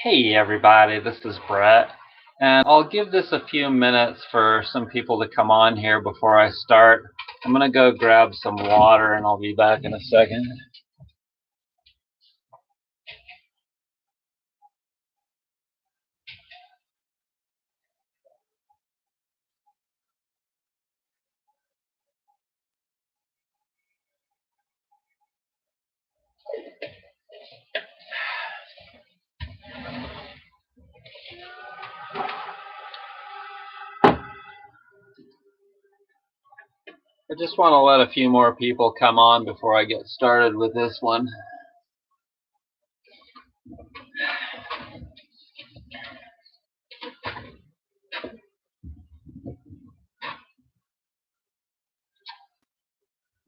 Hey everybody, this is Brett, and I'll give this a few minutes for some people to come on here before I start. I'm going to go grab some water and I'll be back in a second. I just want to let a few more people come on before I get started with this one.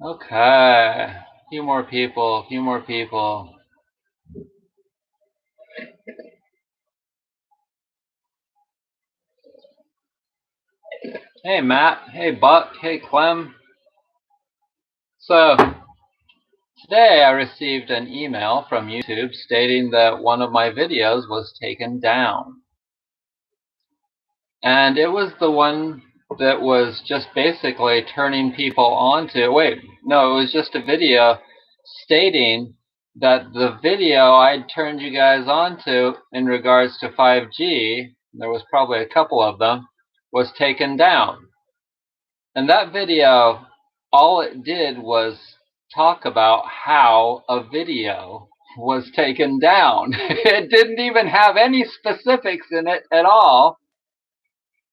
Okay, a few more people. Hey Matt, hey Buck, hey Clem. So, today I received an email from YouTube stating that one of my videos was taken down. And it was the one that was just basically turning people on to, it was just a video stating that the video I'd turned you guys on to in regards to 5G, there was probably a couple of them, was taken down. And that video, all it did was talk about how a video was taken down. It didn't even have any specifics in it at all.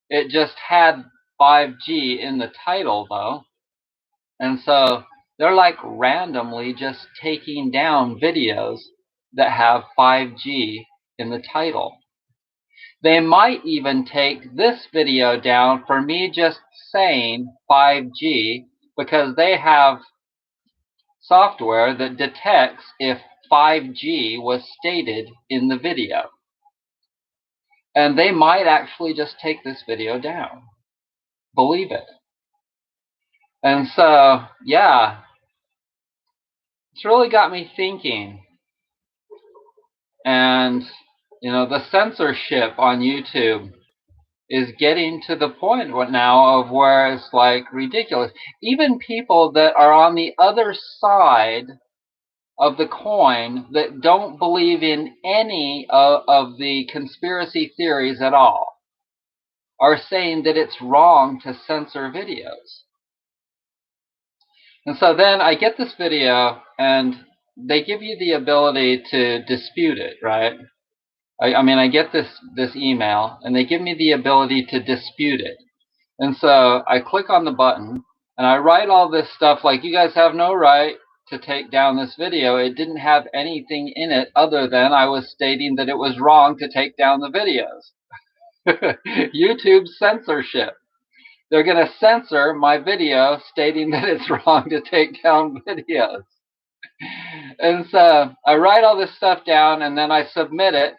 It just had 5G in the title, though. And so they're like randomly just taking down videos that have 5G in the title. They might even take this video down for me just saying 5G because they have software that detects if 5G was stated in the video. And they might actually just take this video down. Believe it. And so, yeah, it's really got me thinking. And, the censorship on YouTube is getting to the point now of where it's like ridiculous. Even people that are on the other side of the coin that don't believe in any of the conspiracy theories at all are saying that it's wrong to censor videos. And so then I get this video and they give you the ability to dispute it, right? I get this email and they give me the ability to dispute it. And so I click on the button and I write all this stuff like, you guys have no right to take down this video. It didn't have anything in it other than I was stating that it was wrong to take down the videos. YouTube censorship. They're going to censor my video stating that it's wrong to take down videos. And so I write all this stuff down and then I submit it.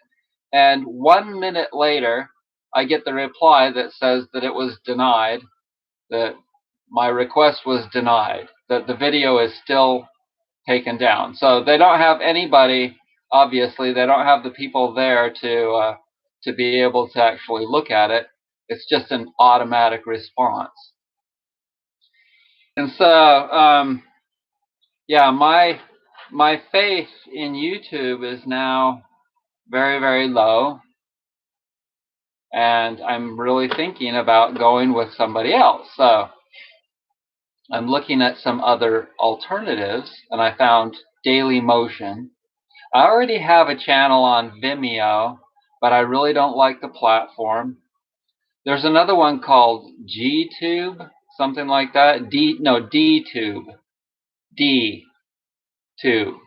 And 1 minute later, I get the reply that says that it was denied, that my request was denied, that the video is still taken down. So they don't have anybody, obviously, they don't have the people there to be able to actually look at it. It's just an automatic response. And so, yeah, my faith in YouTube is now very, very low. And I'm really thinking about going with somebody else. So I'm looking at some other alternatives, and I found Daily Motion. I already have a channel on Vimeo, but I really don't like the platform. There's another one called GTube, something like that. DTube. DTube.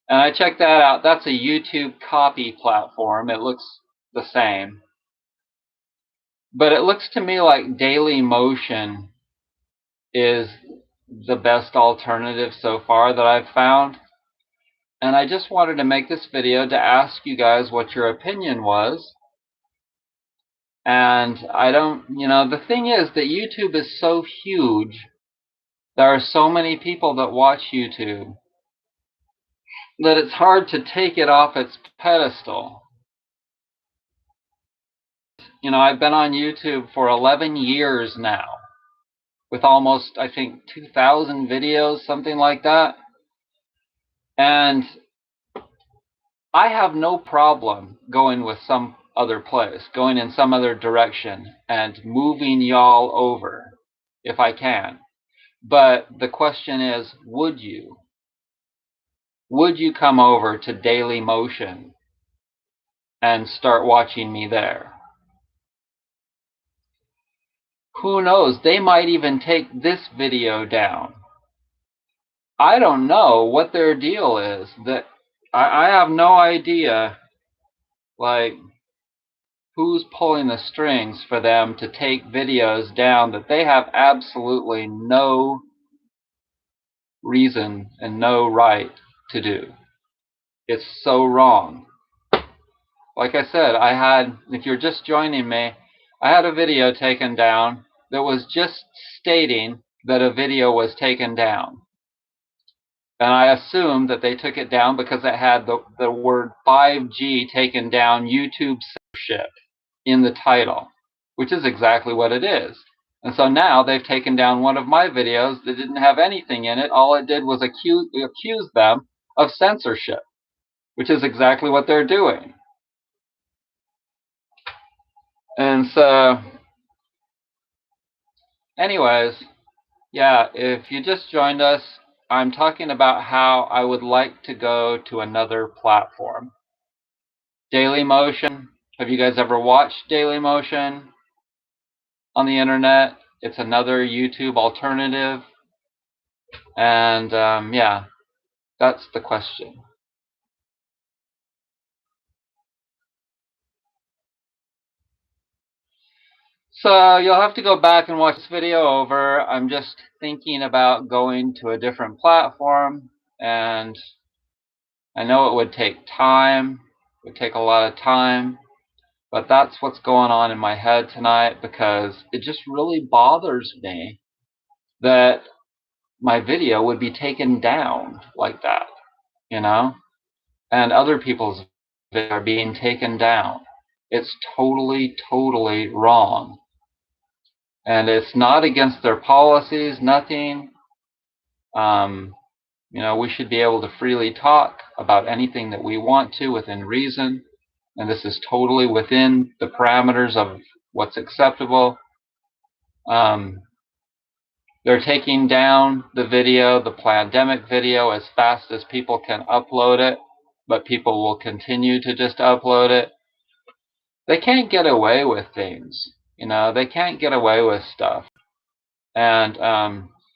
And I checked that out. That's a YouTube copy platform. It looks the same. But it looks to me like Daily Motion is the best alternative so far that I've found. And I just wanted to make this video to ask you guys what your opinion was. And the thing is that YouTube is so huge. There are so many people that watch YouTube that it's hard to take it off its pedestal. I've been on YouTube for 11 years now, with almost, I think, 2,000 videos, something like that. And I have no problem going with some other place, going in some other direction, and moving y'all over if I can. But the question is, would you? Would you come over to Daily Motion and start watching me there? Who knows? They might even take this video down. I don't know what their deal is. I have no idea, like, who's pulling the strings for them to take videos down that they have absolutely no reason and no right to do. It's so wrong. Like I said, if you're just joining me, I had a video taken down that was just stating that a video was taken down. And I assumed that they took it down because it had the word 5G taken down, YouTube censorship, in the title, which is exactly what it is. And so now they've taken down one of my videos that didn't have anything in it. All it did was accuse them of censorship, which is exactly what they're doing. And so, anyways, yeah, if you just joined us, I'm talking about how I would like to go to another platform. Daily Motion. Have you guys ever watched Daily Motion on the internet? It's another YouTube alternative. And yeah, that's the question. So you'll have to go back and watch this video over. I'm just thinking about going to a different platform, and I know it would take time. It would take a lot of time, but that's what's going on in my head tonight, because it just really bothers me that my video would be taken down like that, and other people's videos are being taken down. It's totally, totally wrong. And it's not against their policies, nothing. We should be able to freely talk about anything that we want to within reason. And this is totally within the parameters of what's acceptable. They're taking down the video, the pandemic video, as fast as people can upload it, but people will continue to just upload it. They can't get away with things. They can't get away with stuff. And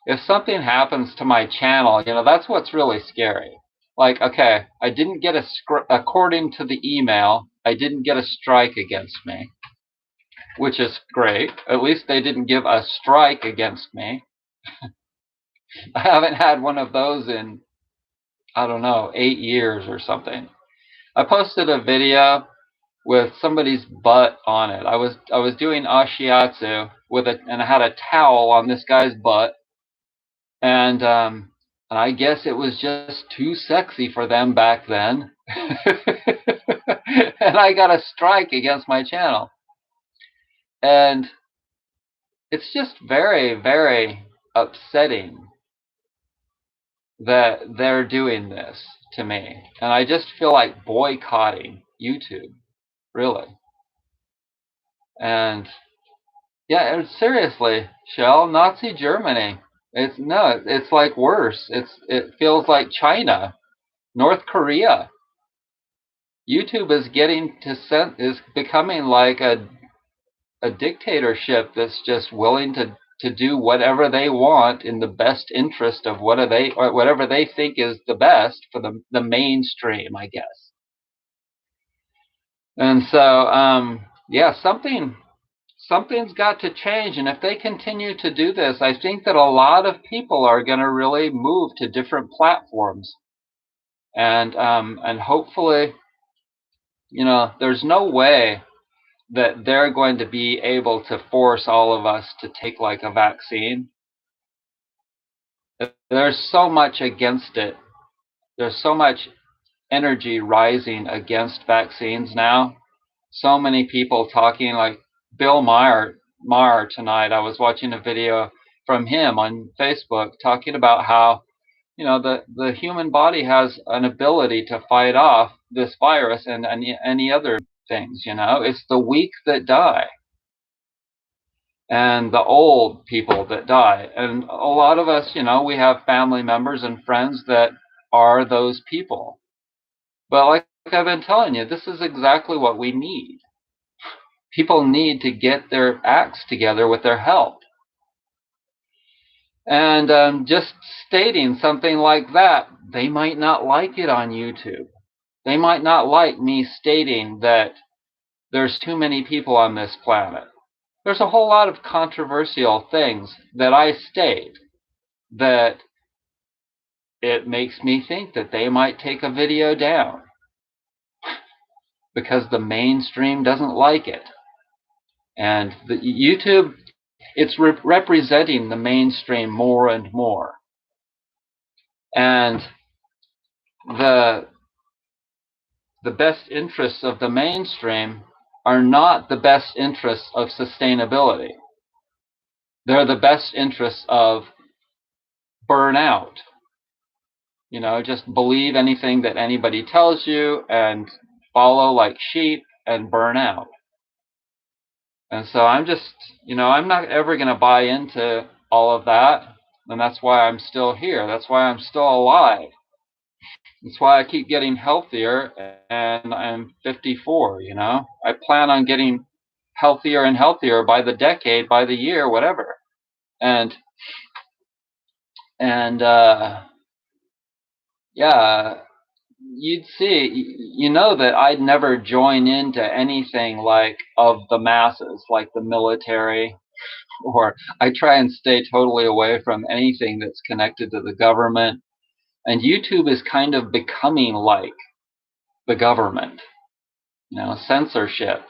if something happens to my channel, that's what's really scary. Like, okay, I didn't get according to the email, I didn't get a strike against me, which is great. At least they didn't give a strike against me. I haven't had one of those in, I don't know, 8 years or something. I posted a video with somebody's butt on it. I was doing ashiatsu and I had a towel on this guy's butt, and I guess it was just too sexy for them back then, and I got a strike against my channel. And it's just very, very upsetting that they're doing this to me, and I just feel like boycotting YouTube. Really. And yeah, seriously, Shell, Nazi Germany. It's like worse. It feels like China, North Korea. YouTube is becoming like a dictatorship that's just willing to do whatever they want in the best interest of whatever they think is the best for the mainstream, I guess. And so, yeah, something's got to change. And if they continue to do this, I think that a lot of people are going to really move to different platforms. And hopefully, there's no way that they're going to be able to force all of us to take like a vaccine. There's so much against it. There's so much energy rising against vaccines now. So many people talking like, Bill Maher tonight. I was watching a video from him on Facebook talking about how, the human body has an ability to fight off this virus and any other things. It's the weak that die and the old people that die. And a lot of us, we have family members and friends that are those people. But like I've been telling you, this is exactly what we need. People need to get their acts together with their health. And just stating something like that, they might not like it on YouTube. They might not like me stating that there's too many people on this planet. There's a whole lot of controversial things that I state that it makes me think that they might take a video down because the mainstream doesn't like it. And the YouTube, it's representing the mainstream more and more. And the best interests of the mainstream are not the best interests of sustainability. They're the best interests of burnout. Just believe anything that anybody tells you and follow like sheep and burn out. And so I'm just, I'm not ever going to buy into all of that. And that's why I'm still here. That's why I'm still alive. That's why I keep getting healthier, and I'm 54, I plan on getting healthier and healthier by the decade, by the year, whatever. And yeah, you'd see, that I'd never join into anything like of the masses, like the military, or I try and stay totally away from anything that's connected to the government. And YouTube is kind of becoming like the government, censorship.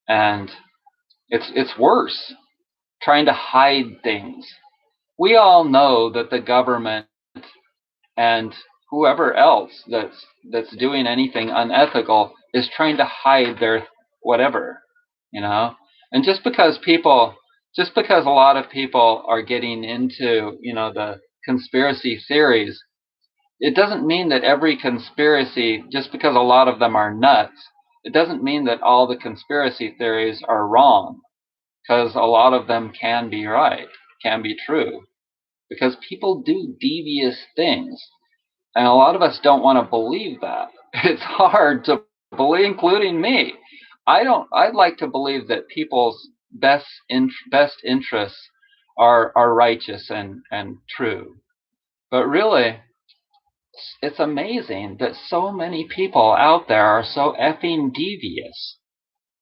And it's worse, trying to hide things. We all know that the government and whoever else that's doing anything unethical is trying to hide their whatever, And just because a lot of people are getting into, the conspiracy theories, it doesn't mean that every conspiracy, just because a lot of them are nuts, it doesn't mean that all the conspiracy theories are wrong, because a lot of them can be right, can be true, because people do devious things. And a lot of us don't want to believe that. It's hard to believe, including me. I'd like to believe that people's best interests are righteous and true. But really, it's amazing that so many people out there are so effing devious.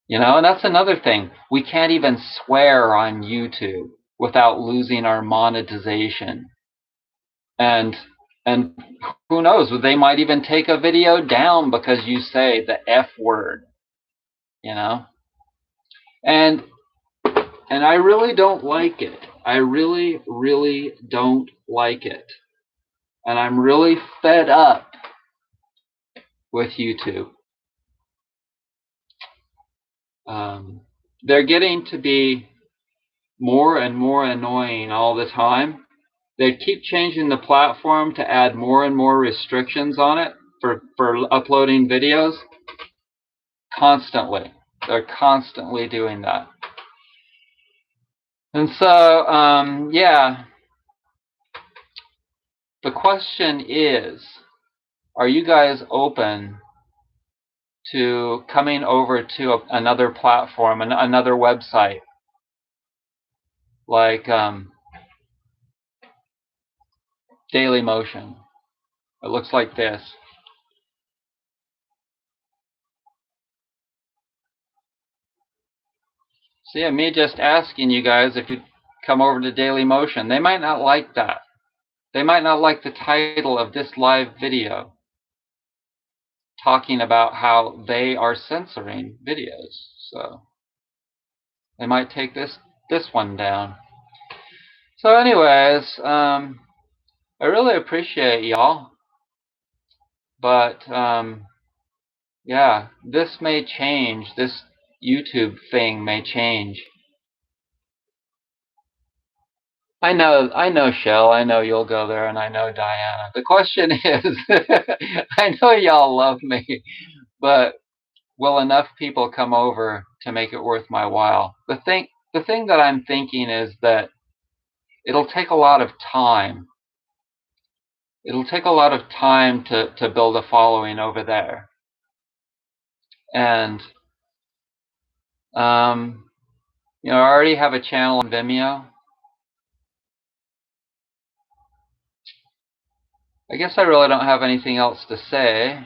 And that's another thing. We can't even swear on YouTube without losing our monetization. And who knows, they might even take a video down because you say the F word, And I really don't like it. I really, really don't like it. And I'm really fed up with YouTube. They're getting to be more and more annoying all the time. They keep changing the platform to add more and more restrictions on it for uploading videos. Constantly. They're constantly doing that. And so, yeah. The question is, are you guys open to coming over to another platform, another website? Like Daily Motion. It looks like this. So yeah, me just asking you guys if you come over to Daily Motion. They might not like that. They might not like the title of this live video talking about how they are censoring videos. So they might take this one down. So anyways, I really appreciate y'all. But yeah, this may change. YouTube thing may change. I know, Shell. I know you'll go there, and I know Diana. The question is, I know y'all love me, but will enough people come over to make it worth my while? The thing that I'm thinking is that it'll take a lot of time. It'll take a lot of time to build a following over there. And, I already have a channel on Vimeo. I guess I really don't have anything else to say.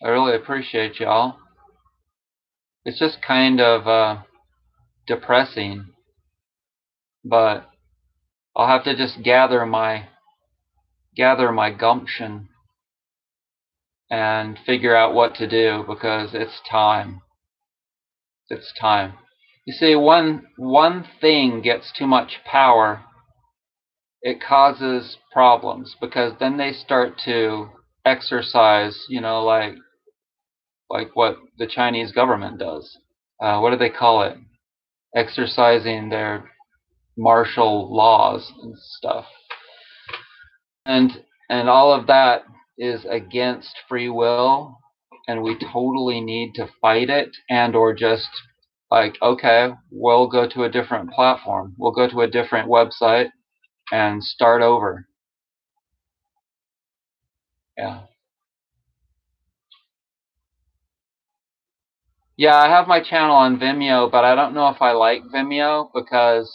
I really appreciate y'all. It's just kind of depressing, but I'll have to just gather my gumption and figure out what to do, because it's time. It's time. You see, one thing gets too much power, it causes problems, because then they start to exercise, like what the Chinese government does. What do they call it? Exercising their martial laws and stuff. And all of that is against free will, and we totally need to fight it, and or just like, okay, we'll go to a different platform. We'll go to a different website and start over. Yeah. Yeah, I have my channel on Vimeo, but I don't know if I like Vimeo, because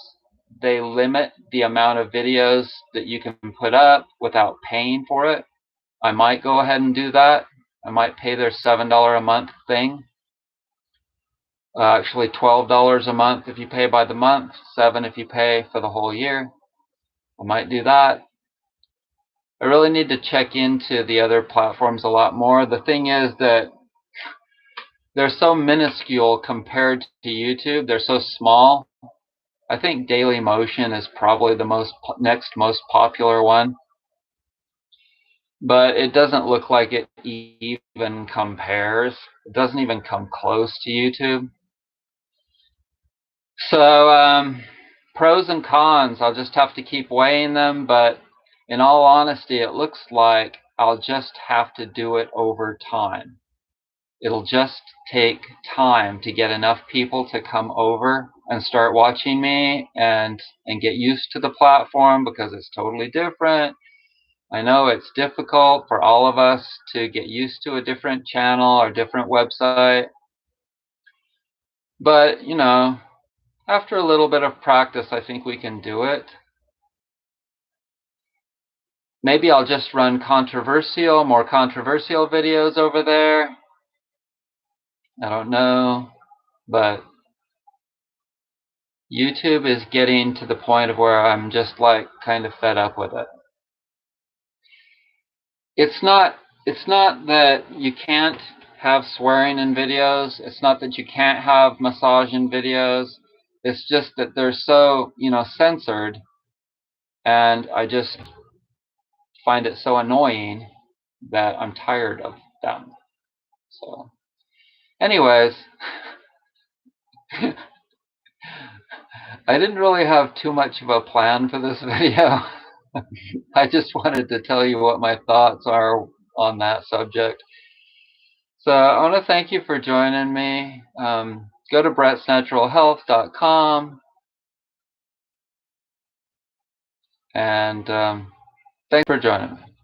they limit the amount of videos that you can put up without paying for it. I might go ahead and do that. I might pay their $7 a month thing. Actually, $12 a month if you pay by the month, $7 if you pay for the whole year. I might do that. I really need to check into the other platforms a lot more. The thing is that they're so minuscule compared to YouTube. They're so small. I think Daily Motion is probably the next most popular one, but it doesn't look like it even compares. It doesn't even come close to YouTube. So, pros and cons, I'll just have to keep weighing them, but in all honesty, it looks like I'll just have to do it over time. It'll just take time to get enough people to come over and start watching me and get used to the platform, because it's totally different. I know it's difficult for all of us to get used to a different channel or different website, but after a little bit of practice, I think we can do it. Maybe I'll just run more controversial videos over there. I don't know, but YouTube is getting to the point of where I'm just like kind of fed up with it. It's not that you can't have swearing in videos. It's not that you can't have massage in videos. It's just that they're so, censored, and I just find it so annoying that I'm tired of them. So, anyways, I didn't really have too much of a plan for this video. I just wanted to tell you what my thoughts are on that subject. So I want to thank you for joining me. Go to brettsnaturalhealth.com, and thanks for joining me.